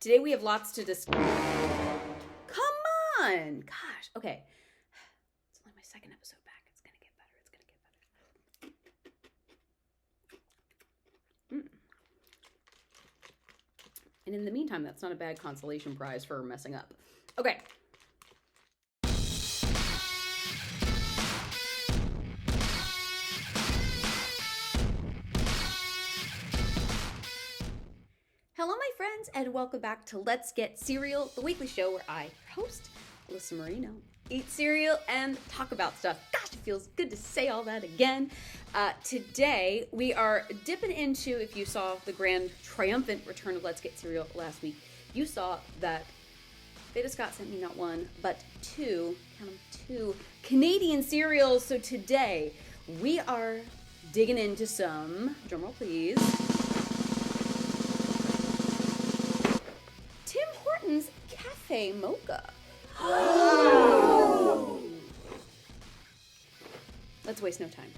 Today we have lots to discuss. Come on! Gosh, okay. It's only my second episode back. It's gonna get better. And in the meantime, that's not a bad consolation prize for messing up. Okay. Hello, my friends, and welcome back to Let's Get Cereal, the weekly show where I, your host, Alyssa Marino, eat cereal and talk about stuff. Gosh, it feels good to say all that again. Today, we are dipping into, if you saw the grand triumphant return of Let's Get Cereal last week, you saw that Beta Scott sent me not one, but two Canadian cereals. So today, we are digging into some, drumroll please, Cafe Mocha. Oh. Let's waste no time.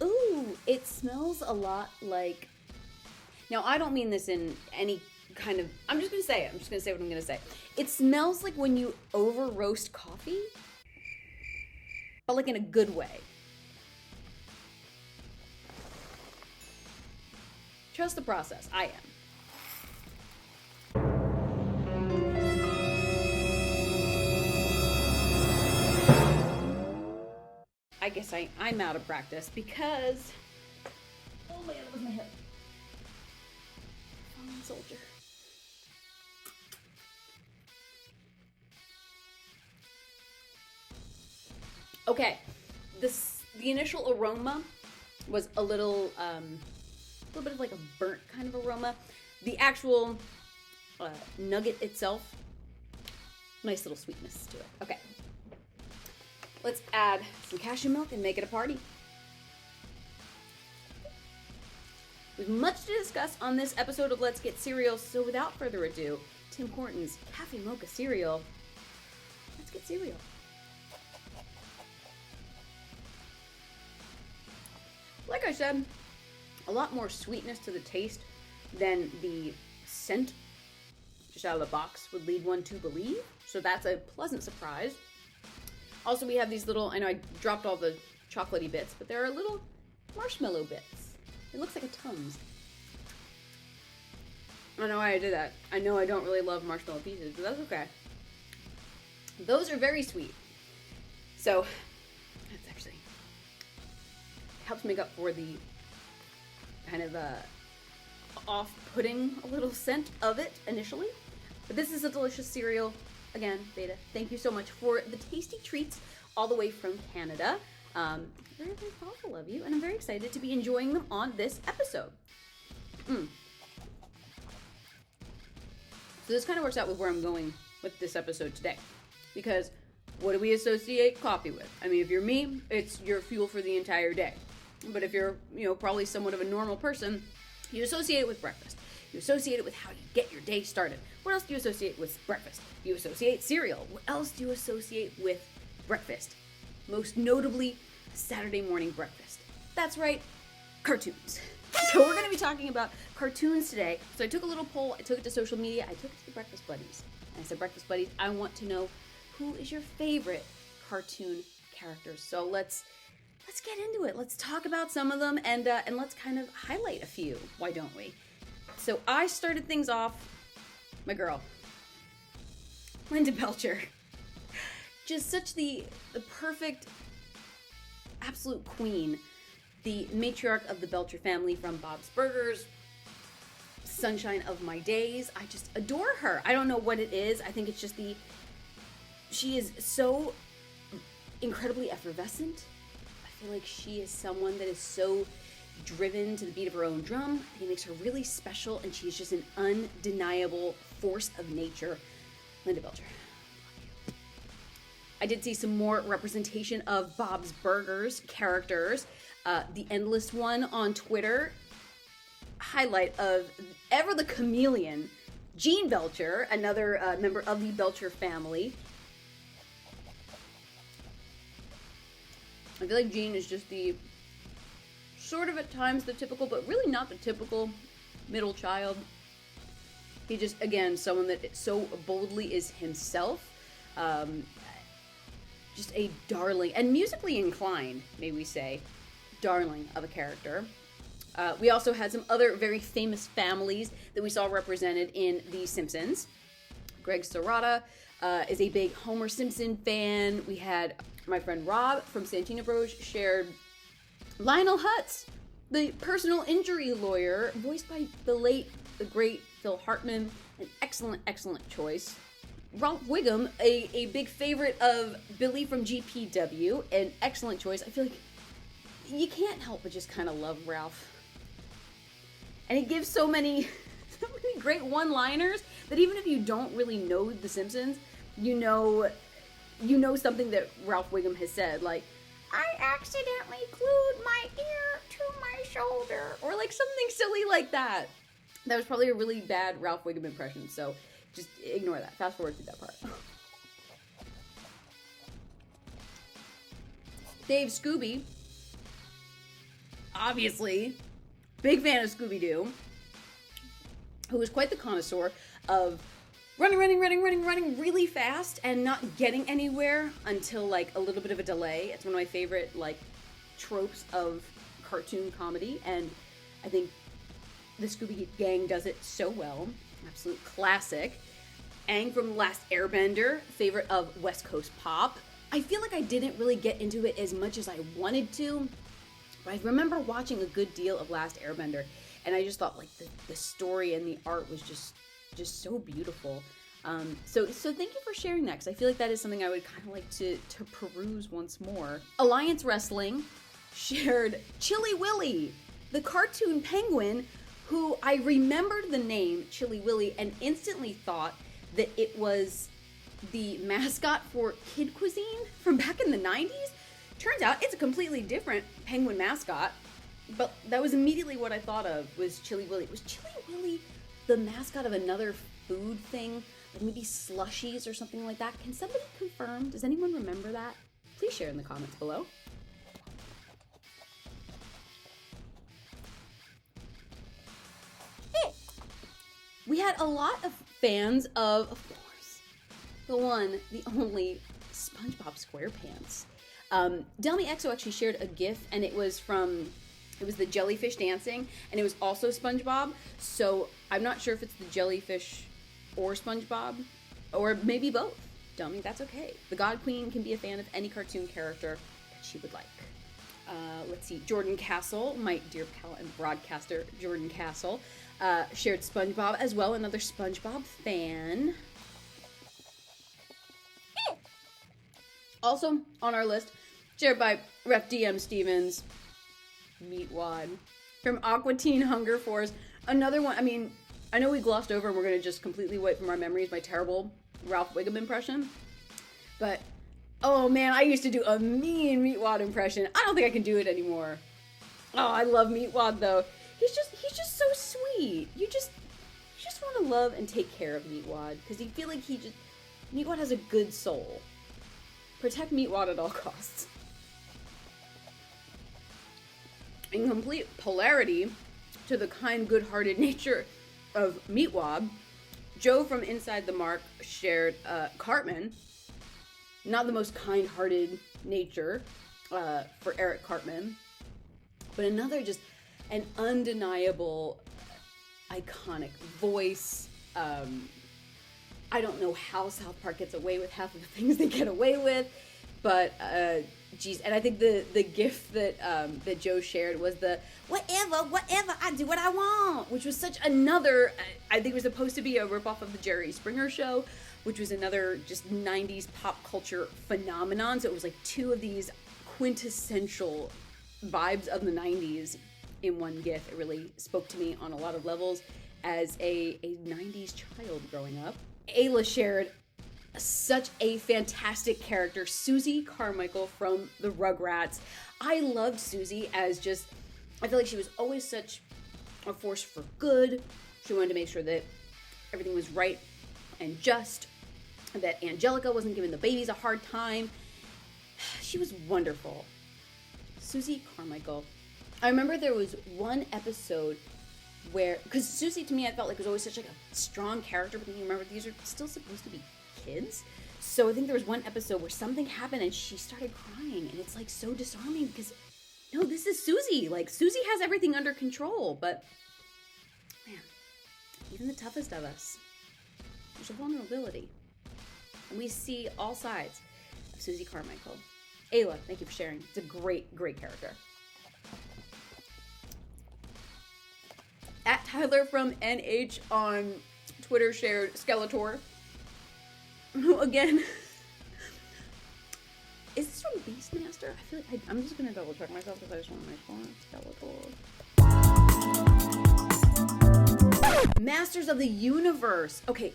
Ooh, it smells a lot like... Now, I don't mean this in any kind of... I'm just going to say it. I'm just going to say what I'm going to say. It smells like when you over-roast coffee, but like in a good way. Trust the process. I am. I guess I'm out of practice because... Oh man, that was my hip. Fallen soldier. Okay. The initial aroma was a little bit of like a burnt kind of aroma. The actual nugget itself, nice little sweetness to it. Okay, let's add some cashew milk and make it a party. We've much to discuss on this episode of Let's Get Cereal, so without further ado, Tim Hortons Cafe Mocha cereal. Let's get cereal. Like I said, a lot more sweetness to the taste than the scent just out of the box would lead one to believe. So that's a pleasant surprise. Also, we have these little, I know I dropped all the chocolatey bits, but there are little marshmallow bits. It looks like a Tums. I don't know why I did that. I know I don't really love marshmallow pieces, but that's okay. Those are very sweet. So, that's actually helps make up for the kind of off-putting a little scent of it initially. But this is a delicious cereal. Again, Beta, thank you so much for the tasty treats all the way from Canada. Very, very thoughtful of you, and I'm very excited to be enjoying them on this episode. So this kind of works out with where I'm going with this episode today. Because what do we associate coffee with? I mean, if you're me, it's your fuel for the entire day. But if you're, probably somewhat of a normal person, you associate it with breakfast. You associate it with how you get your day started. What else do you associate with breakfast? You associate cereal. What else do you associate with breakfast? Most notably, Saturday morning breakfast. That's right, cartoons. So we're going to be talking about cartoons today. So I took a little poll. I took it to social media. I took it to the Breakfast Buddies. And I said, Breakfast Buddies, I want to know who is your favorite cartoon characters. So let's get into it. Let's talk about some of them and let's kind of highlight a few. Why don't we? So I started things off, my girl, Linda Belcher. Just such the perfect, absolute queen. The matriarch of the Belcher family from Bob's Burgers, sunshine of my days. I just adore her. I don't know what it is. I think it's just she is so incredibly effervescent. I feel like she is someone that is so driven to the beat of her own drum. I think it makes her really special, and she's just an undeniable force of nature. Linda Belcher. I did see some more representation of Bob's Burgers characters. The Endless One on Twitter. Highlight of Ever the Chameleon, Jean Belcher, another member of the Belcher family. I feel like Jean is just the sort of at times the typical, but really not the typical middle child. He just, again, someone that so boldly is himself. Just a darling, and musically inclined, may we say, darling of a character. We also had some other very famous families that we saw represented in The Simpsons. Greg Serrata is a big Homer Simpson fan. We had my friend Rob from Santina Bros shared Lionel Hutz, the personal injury lawyer, voiced by the late, the great Phil Hartman. An excellent, excellent choice. Ralph Wiggum, a big favorite of Billy from GPW, an excellent choice. I feel like you can't help but just kind of love Ralph. And he gives so many great one-liners that even if you don't really know The Simpsons, you know something that Ralph Wiggum has said, like, I accidentally glued my ear to my shoulder, or like something silly like that. That was probably a really bad Ralph Wiggum impression, so just ignore that. Fast forward through that part. Dave Scooby, obviously, big fan of Scooby-Doo, who was quite the connoisseur of running really fast and not getting anywhere until like a little bit of a delay. It's one of my favorite like tropes of cartoon comedy, and I think the Scooby Gang does it so well. Absolute classic. Aang from Last Airbender, favorite of West Coast pop. I feel like I didn't really get into it as much as I wanted to, but I remember watching a good deal of Last Airbender, and I just thought like the story and the art was just so beautiful. So thank you for sharing that, because I feel like that is something I would kind of like to peruse once more. Alliance Wrestling shared Chilly Willy, the cartoon penguin, who I remembered the name Chilly Willy and instantly thought that it was the mascot for Kid Cuisine from back in the 90s. Turns out it's a completely different penguin mascot, but that was immediately what I thought of, was Chilly Willy. Was Chilly Willy the mascot of another food thing, like maybe slushies or something like that? Can somebody confirm? Does anyone remember that? Please share in the comments below. We had a lot of fans of course, the one, the only SpongeBob SquarePants. Delmy XO actually shared a GIF, and it was the jellyfish dancing, and it was also SpongeBob, so I'm not sure if it's the jellyfish or SpongeBob, or maybe both. Delmy, that's okay. The God Queen can be a fan of any cartoon character that she would like. Let's see, Jordan Castle, my dear pal and broadcaster, Jordan Castle, shared SpongeBob as well, another SpongeBob fan. Also on our list, shared by Ref DM Stevens, Meatwad. From Aqua Teen Hunger Force, another one. I mean, I know we glossed over and we're going to just completely wipe from our memories my terrible Ralph Wiggum impression, but oh man, I used to do a mean Meatwad impression. I don't think I can do it anymore. Oh, I love Meatwad though. He's just so sweet. You just want to love and take care of Meatwad, because you feel like Meatwad has a good soul. Protect Meatwad at all costs. In complete polarity to the kind, good-hearted nature of Meatwad, Joe from Inside the Mark shared Cartman. Not the most kind-hearted nature for Eric Cartman, but another just an undeniable, iconic voice. I don't know how South Park gets away with half of the things they get away with, but geez, and I think the gif that Joe shared was the whatever, I do what I want, which was such another, I think it was supposed to be a ripoff of the Jerry Springer Show, which was another just 90s pop culture phenomenon. So it was like two of these quintessential vibes of the 90s in one gif. It really spoke to me on a lot of levels as a 90s child growing up. Ayla shared such a fantastic character, Susie Carmichael from the Rugrats. I loved Susie as just, I feel like she was always such a force for good. She wanted to make sure that everything was right and just, that Angelica wasn't giving the babies a hard time. She was wonderful. Susie Carmichael. I remember there was one episode where, because Susie to me I felt like was always such like a strong character, but then you remember these are still supposed to be kids. So I think there was one episode where something happened and she started crying, and it's like so disarming because no, this is Susie. Like Susie has everything under control, but man, even the toughest of us, there's a vulnerability. And we see all sides of Susie Carmichael. Ayla, thank you for sharing. It's a great, great character. At Tyler from NH on Twitter shared Skeletor. Again, is this from Beastmaster? I feel like I'm just gonna double check myself because I just want to make Skeletor. Masters of the Universe. Okay,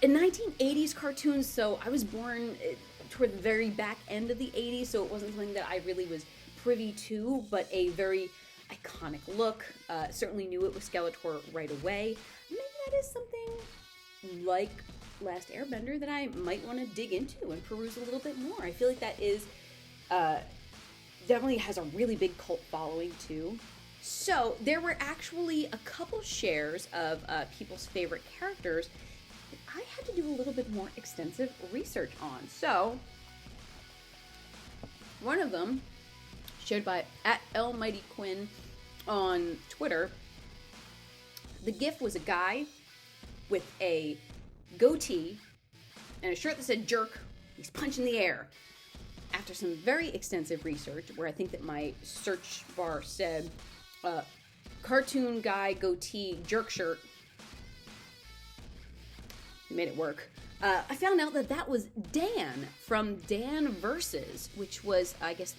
in 1980s cartoons, so I was born toward the very back end of the 80s, so it wasn't something that I really was privy to, but a very iconic look. Certainly knew it was Skeletor right away. Maybe that is something like Last Airbender that I might want to dig into and peruse a little bit more. I feel like that is definitely has a really big cult following too. So there were actually a couple shares of people's favorite characters that I had to do a little bit more extensive research on. So one of them, shared by @LMightyQuinn on Twitter, the GIF was a guy with a goatee and a shirt that said jerk. He's punching the air. After some very extensive research, where I think that my search bar said cartoon guy goatee jerk shirt, made it work. I found out that that was Dan from Dan Versus, which was, I guess,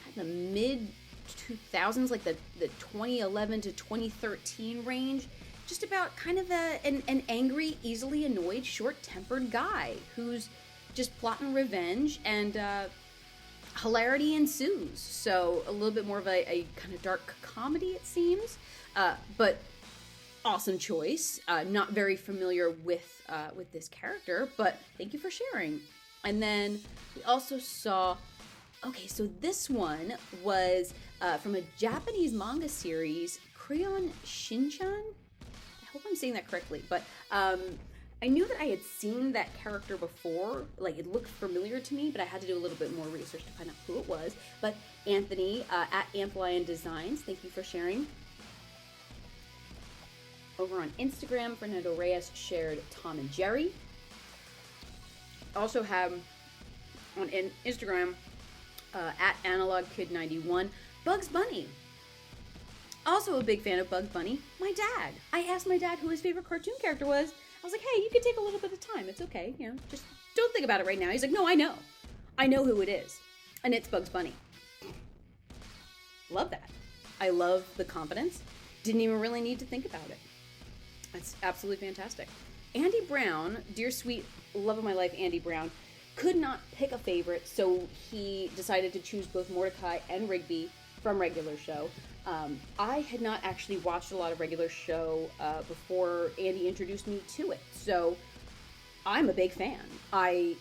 kind of the mid 2000s, like the 2011 to 2013 range. Just about kind of an angry, easily annoyed, short-tempered guy who's just plotting revenge, and hilarity ensues. So a little bit more of a kind of dark comedy, it seems, but awesome choice. Not very familiar with this character, but thank you for sharing. And then we also saw, okay, so this one was from a Japanese manga series, Crayon Shinchan. I hope I'm saying that correctly, but I knew that I had seen that character before. Like, it looked familiar to me, but I had to do a little bit more research to find out who it was. But Anthony at Antlion Designs, thank you for sharing. Over on Instagram, Fernando Reyes shared Tom and Jerry. Also have on Instagram at AnalogKid91, Bugs Bunny. Also a big fan of Bugs Bunny, my dad. I asked my dad who his favorite cartoon character was. I was like, hey, you can take a little bit of time. It's okay, you know, just don't think about it right now. He's like, no, I know. I know who it is. And it's Bugs Bunny. Love that. I love the confidence. Didn't even really need to think about it. That's absolutely fantastic. Andy Brown, dear sweet love of my life, Andy Brown, could not pick a favorite, so he decided to choose both Mordecai and Rigby from Regular Show. I had not actually watched a lot of Regular Show before Andy introduced me to it, so I'm a big fan. I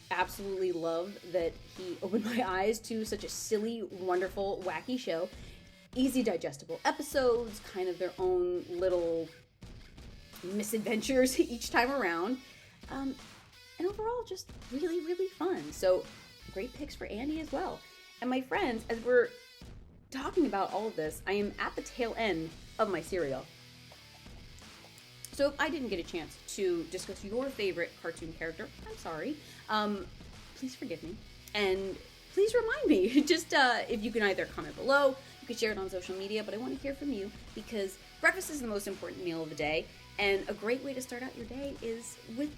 absolutely love that he opened my eyes to such a silly, wonderful, wacky show. Easy digestible episodes, kind of their own little misadventures each time around. And overall, just really, really fun. So great picks for Andy as well. And my friends, as we're talking about all of this, I am at the tail end of my serial. So if I didn't get a chance to discuss your favorite cartoon character, I'm sorry. Please forgive me. And please remind me. Just if you can either comment below, you can share it on social media, but I want to hear from you because breakfast is the most important meal of the day. And a great way to start out your day is with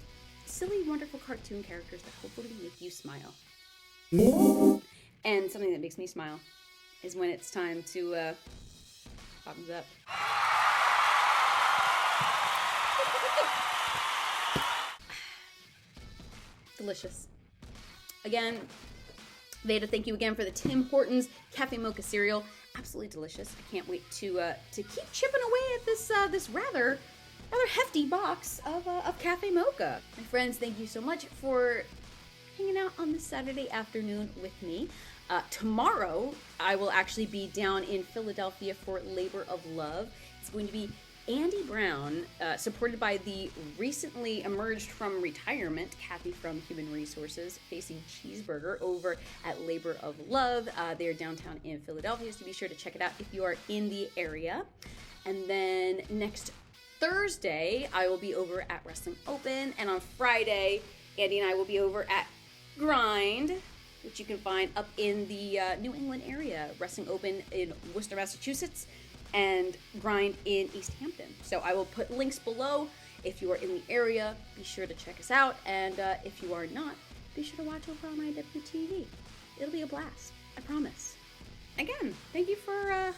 silly, wonderful cartoon characters that hopefully make you smile. And something that makes me smile is when it's time to bottoms up. Delicious. Again, Veda, thank you again for the Tim Hortons Cafe Mocha cereal. Absolutely delicious. I can't wait to keep chipping away at this rather hefty box of Cafe Mocha. My friends, thank you so much for hanging out on this Saturday afternoon with me. Tomorrow, I will actually be down in Philadelphia for Labor of Love. It's going to be Andy Brown, supported by the recently emerged from retirement, Kathy from Human Resources, facing Cheeseburger over at Labor of Love. They're downtown in Philadelphia, so be sure to check it out if you are in the area. And then next Thursday, I will be over at Wrestling Open, and on Friday, Andy and I will be over at Grind, which you can find up in the New England area. Wrestling Open in Worcester, Massachusetts, and Grind in Easthampton. So I will put links below. If you are in the area, be sure to check us out. And if you are not, be sure to watch over on IWTV. It'll be a blast, I promise. Again, thank you for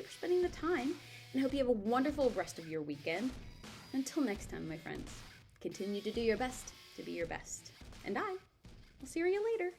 spending the time, and I hope you have a wonderful rest of your weekend. Until next time, my friends, continue to do your best to be your best. And I will see you later.